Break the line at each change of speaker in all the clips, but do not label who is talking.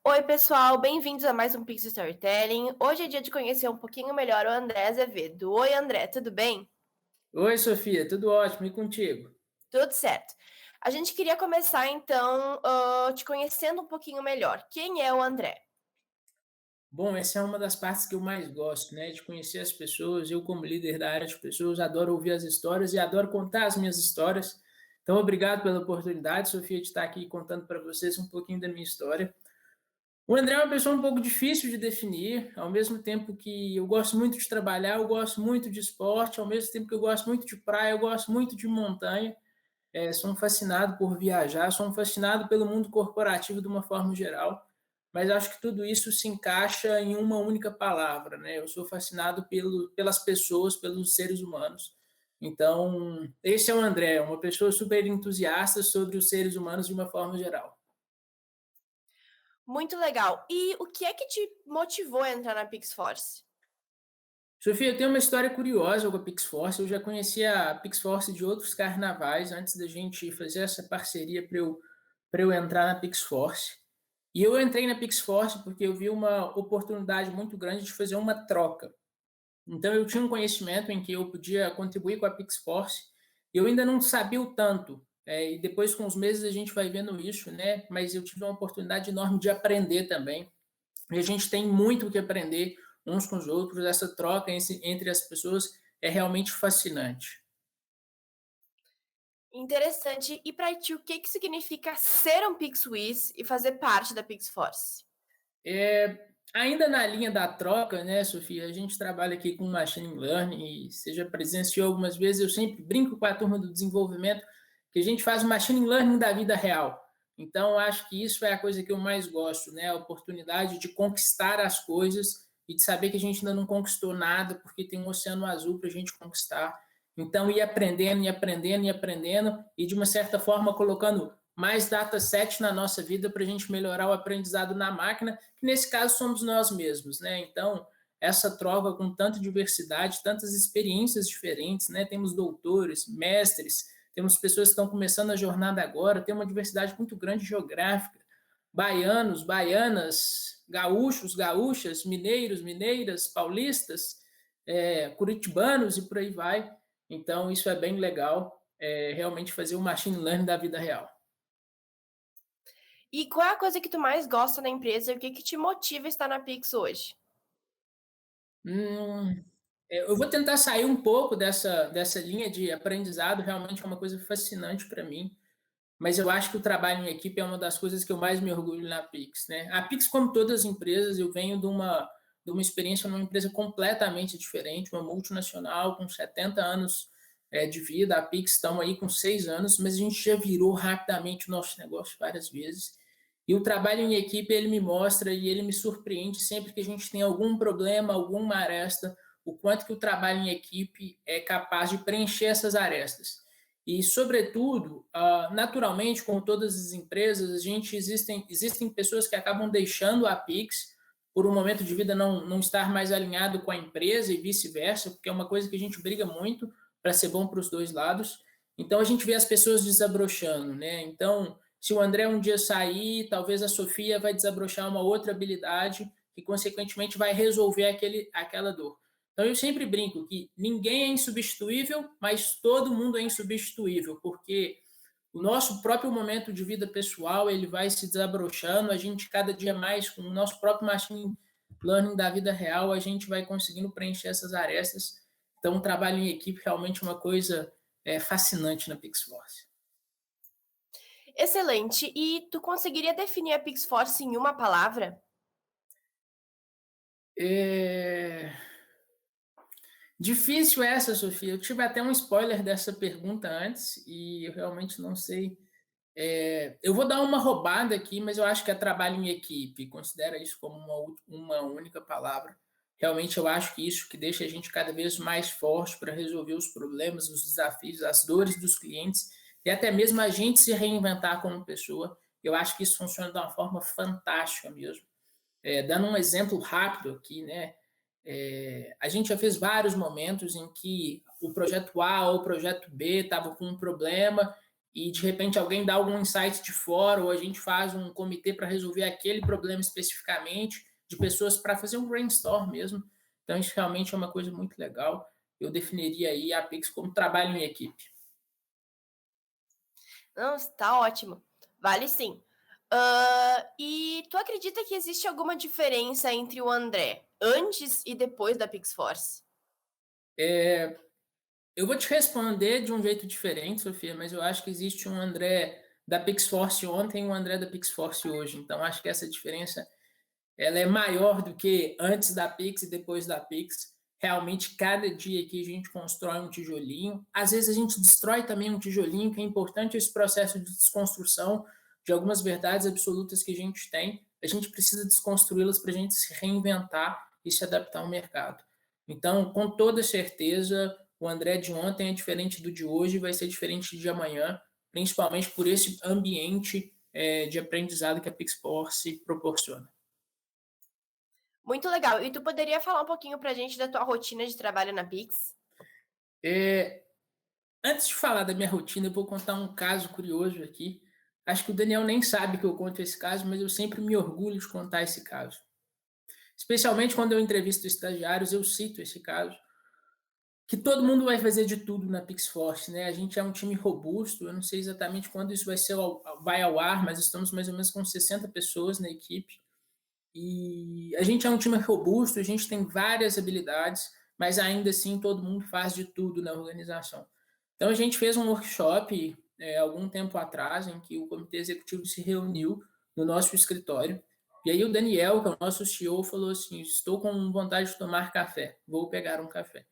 Oi, pessoal, bem-vindos a mais um Pix Storytelling. Hoje é dia de conhecer um pouquinho melhor o André Azevedo. Oi, André, tudo bem?
Oi, Sofia, tudo ótimo e contigo?
Tudo certo. A gente queria começar então te conhecendo um pouquinho melhor. Quem é o André?
Bom, essa é uma das partes que eu mais gosto, né, de conhecer as pessoas. Eu, como líder da área de pessoas, adoro ouvir as histórias e adoro contar as minhas histórias. Então, obrigado pela oportunidade, Sofia, de estar aqui contando para vocês um pouquinho da minha história. O André é uma pessoa um pouco difícil de definir, ao mesmo tempo que eu gosto muito de trabalhar, eu gosto muito de esporte, ao mesmo tempo que eu gosto muito de praia, eu gosto muito de montanha. Sou um fascinado por viajar, sou um fascinado pelo mundo corporativo de uma forma geral, mas acho que tudo isso se encaixa em uma única palavra, né? Eu sou fascinado pelas pessoas, pelos seres humanos. Então, esse é o André, uma pessoa super entusiasta sobre os seres humanos de uma forma geral.
Muito legal. E o que é que te motivou a entrar na PixForce?
Sofia, eu tenho uma história curiosa com a PixForce. Eu já conhecia a PixForce de outros carnavais antes da gente fazer essa parceria para eu entrar na PixForce. E eu entrei na PixForce porque eu vi uma oportunidade muito grande de fazer uma troca. Então eu tinha um conhecimento em que eu podia contribuir com a PixForce. Eu ainda não sabia o tanto. E depois, com os meses, a gente vai vendo isso, né? Mas eu tive uma oportunidade enorme de aprender também. E a gente tem muito o que aprender uns com os outros. Essa troca entre as pessoas é realmente fascinante.
Interessante. E para ti, o que que significa ser um PixWiz e fazer parte da PixForce?
Ainda na linha da troca, né, Sofia, a gente trabalha aqui com machine learning e você já presenciou algumas vezes, eu sempre brinco com a turma do desenvolvimento que a gente faz o machine learning da vida real. Então, acho que isso é a coisa que eu mais gosto, né, a oportunidade de conquistar as coisas e de saber que a gente ainda não conquistou nada porque tem um oceano azul para a gente conquistar. Então, ir aprendendo, ir aprendendo, ir aprendendo e, de uma certa forma, colocando mais dataset na nossa vida para a gente melhorar o aprendizado na máquina, que nesse caso somos nós mesmos, né? Então, essa troca com tanta diversidade, tantas experiências diferentes, né? Temos doutores, mestres, temos pessoas que estão começando a jornada agora, tem uma diversidade muito grande geográfica, baianos, baianas, gaúchos, gaúchas, mineiros, mineiras, paulistas, curitibanos e por aí vai. Então, isso é bem legal, realmente fazer o machine learning da vida real.
E qual é a coisa que tu mais gosta na empresa e o que que te motiva a estar na Pix hoje?
Hum, eu vou tentar sair um pouco dessa linha de aprendizado, realmente é uma coisa fascinante para mim, mas eu acho que o trabalho em equipe é uma das coisas que eu mais me orgulho na Pix, né? A Pix, como todas as empresas, eu venho de uma experiência numa empresa completamente diferente, uma multinacional com 70 anos de vida. A Pix estão aí com 6 anos, mas a gente já virou rapidamente o nosso negócio várias vezes. E o trabalho em equipe, ele me mostra e ele me surpreende sempre que a gente tem algum problema, alguma aresta, o quanto que o trabalho em equipe é capaz de preencher essas arestas. E, sobretudo, naturalmente, como todas as empresas, existem pessoas que acabam deixando a Pix por um momento de vida não estar mais alinhado com a empresa e vice-versa, porque é uma coisa que a gente briga muito para ser bom para os dois lados. Então, a gente vê as pessoas desabrochando, né? Então, se o André um dia sair, talvez a Sofia vai desabrochar uma outra habilidade que, consequentemente, vai resolver aquela dor. Então, eu sempre brinco que ninguém é insubstituível, mas todo mundo é insubstituível, porque o nosso próprio momento de vida pessoal ele vai se desabrochando, a gente cada dia mais, com o nosso próprio machine learning da vida real, a gente vai conseguindo preencher essas arestas. Então, o trabalho em equipe realmente é uma coisa fascinante na Pixforce.
Excelente. E tu conseguiria definir a PixForce em uma palavra?
É... Difícil essa, Sofia. Eu tive até um spoiler dessa pergunta antes e eu realmente não sei. Eu vou dar uma roubada aqui, mas eu acho que é trabalho em equipe. Considera isso como uma única palavra. Realmente eu acho que isso que deixa a gente cada vez mais forte para resolver os problemas, os desafios, as dores dos clientes e até mesmo a gente se reinventar como pessoa. Eu acho que isso funciona de uma forma fantástica mesmo. Dando um exemplo rápido aqui, né? A gente já fez vários momentos em que o projeto A ou o projeto B estavam com um problema e de repente alguém dá algum insight de fora, ou a gente faz um comitê para resolver aquele problema especificamente, de pessoas para fazer um brainstorm mesmo. Então, isso realmente é uma coisa muito legal. Eu definiria aí a Pix como trabalho em equipe.
Não, está ótimo. Vale sim. E tu acredita que existe alguma diferença entre o André antes e depois da PixForce?
Eu vou te responder de um jeito diferente, Sofia, mas eu acho que existe um André da PixForce ontem e um André da PixForce hoje. Então, acho que essa diferença ela é maior do que antes da Pix e depois da Pix. Realmente, cada dia que a gente constrói um tijolinho, às vezes a gente destrói também um tijolinho, que é importante esse processo de desconstrução de algumas verdades absolutas que a gente tem. A gente precisa desconstruí-las para a gente se reinventar e se adaptar ao mercado. Então, com toda certeza, o André de ontem é diferente do de hoje, vai ser diferente de amanhã, principalmente por esse ambiente de aprendizado que a PixForce proporciona.
Muito legal. E tu poderia falar um pouquinho pra gente da tua rotina de trabalho na Pix?
É, Antes de falar da minha rotina, eu vou contar um caso curioso aqui. Acho que o Daniel nem sabe que eu conto esse caso, mas eu sempre me orgulho de contar esse caso. Especialmente quando eu entrevisto estagiários, eu cito esse caso. Que todo mundo vai fazer de tudo na PixForce, né? A gente é um time robusto, eu não sei exatamente quando isso vai ao ar, mas estamos mais ou menos com 60 pessoas na equipe. E a gente é um time robusto, a gente tem várias habilidades, mas ainda assim todo mundo faz de tudo na organização. Então a gente fez um workshop algum tempo atrás, em que o comitê executivo se reuniu no nosso escritório. E aí o Daniel, que é o nosso CEO, falou assim: estou com vontade de tomar café, vou pegar um café.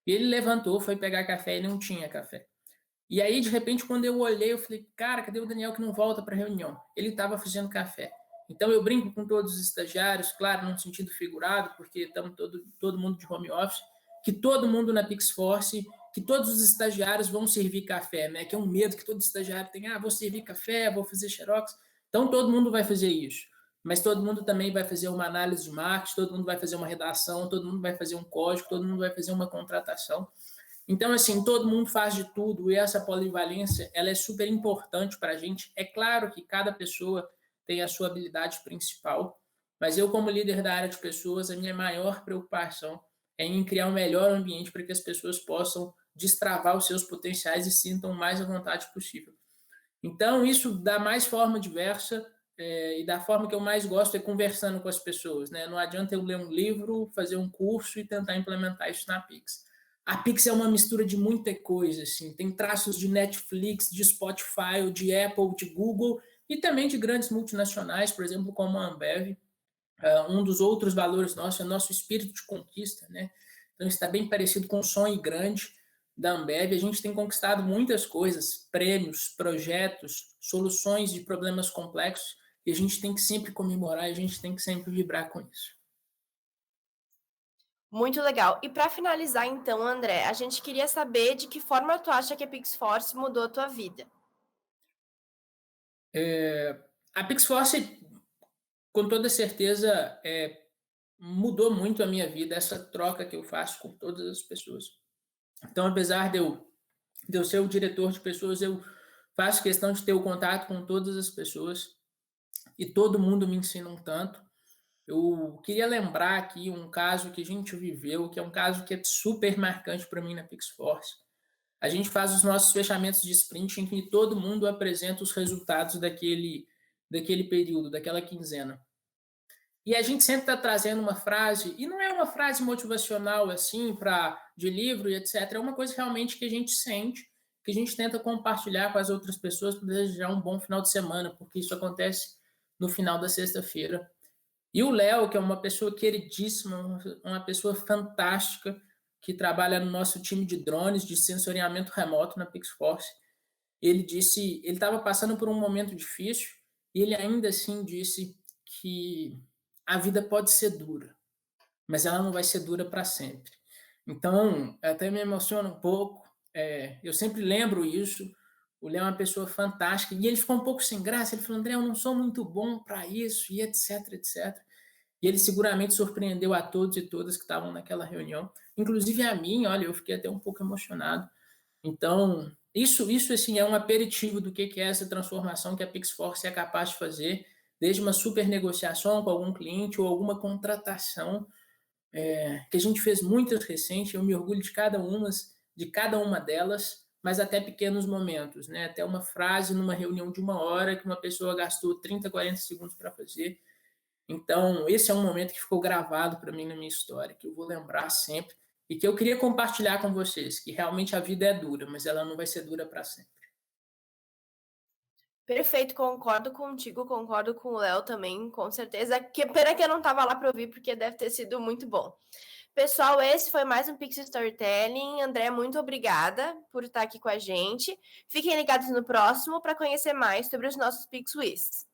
E ele levantou, foi pegar café e não tinha café. E aí, de repente, quando eu olhei, eu falei, cara, cadê o Daniel que não volta para a reunião? Ele estava fazendo café. Então, eu brinco com todos os estagiários, claro, num sentido figurado, porque estamos todo mundo de home office, que todo mundo na PixForce, que todos os estagiários vão servir café, né? Que é um medo que todo estagiário tem, vou servir café, vou fazer xerox. Então, todo mundo vai fazer isso. Mas todo mundo também vai fazer uma análise de marketing, todo mundo vai fazer uma redação, todo mundo vai fazer um código, todo mundo vai fazer uma contratação. Então, assim, todo mundo faz de tudo e essa polivalência, ela é super importante para a gente. É claro que cada pessoa tem a sua habilidade principal, mas eu, como líder da área de pessoas, a minha maior preocupação é em criar um melhor ambiente para que as pessoas possam destravar os seus potenciais e sintam o mais à vontade possível. Então, isso da mais forma diversa e da forma que eu mais gosto é conversando com as pessoas. Né? Não adianta eu ler um livro, fazer um curso e tentar implementar isso na Pix. A Pix é uma mistura de muita coisa, assim. Tem traços de Netflix, de Spotify, de Apple, de Google e também de grandes multinacionais, por exemplo, como a Ambev. Um dos outros valores nossos é o nosso espírito de conquista, né? Então está bem parecido com o sonho grande da Ambev. A gente tem conquistado muitas coisas, prêmios, projetos, soluções de problemas complexos, e a gente tem que sempre comemorar, a gente tem que sempre vibrar com isso.
Muito legal. E para finalizar, então, André, a gente queria saber de que forma tu acha que a PixForce mudou a tua vida.
A PixForce, com toda certeza, mudou muito a minha vida, essa troca que eu faço com todas as pessoas. Então, apesar de eu ser o diretor de pessoas, eu faço questão de ter o contato com todas as pessoas e todo mundo me ensina um tanto. Eu queria lembrar aqui um caso que a gente viveu, que é um caso que é super marcante para mim na PixForce. A gente faz os nossos fechamentos de sprint em que todo mundo apresenta os resultados daquele período, daquela quinzena. E a gente sempre está trazendo uma frase, e não é uma frase motivacional assim, de livro e etc. É uma coisa realmente que a gente sente, que a gente tenta compartilhar com as outras pessoas para desejar um bom final de semana, porque isso acontece no final da sexta-feira. E o Léo, que é uma pessoa queridíssima, uma pessoa fantástica, que trabalha no nosso time de drones, de sensoriamento remoto na PixForce, ele estava passando por um momento difícil, e ele ainda assim disse que a vida pode ser dura, mas ela não vai ser dura para sempre. Então, até me emociona um pouco. Eu sempre lembro isso. O Léo é uma pessoa fantástica. E ele ficou um pouco sem graça. Ele falou, André, eu não sou muito bom para isso, e etc, etc. E ele seguramente surpreendeu a todos e todas que estavam naquela reunião. Inclusive a mim, olha, eu fiquei até um pouco emocionado. Então, Isso assim, é um aperitivo do que é essa transformação que a PixForce é capaz de fazer, desde uma super negociação com algum cliente ou alguma contratação, que a gente fez muitas recentes, eu me orgulho de cada uma delas, mas até pequenos momentos, né? Até uma frase numa reunião de 1 hora que uma pessoa gastou 30, 40 segundos para fazer. Então, esse é um momento que ficou gravado para mim na minha história, que eu vou lembrar sempre e que eu queria compartilhar com vocês, que realmente a vida é dura, mas ela não vai ser dura para sempre.
Perfeito, concordo contigo, concordo com o Léo também, com certeza. Que pena que eu não estava lá para ouvir, porque deve ter sido muito bom. Pessoal, esse foi mais um Pix Storytelling. André, muito obrigada por estar aqui com a gente. Fiquem ligados no próximo para conhecer mais sobre os nossos Pix Wiz.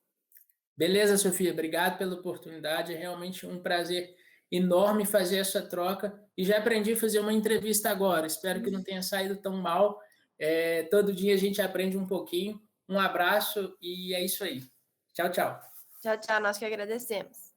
Beleza, Sofia, obrigado pela oportunidade. É realmente um prazer enorme fazer essa troca e já aprendi a fazer uma entrevista agora. Espero que não tenha saído tão mal. Todo dia a gente aprende um pouquinho. Um abraço e é isso aí. Tchau, tchau.
Tchau, tchau. Nós que agradecemos.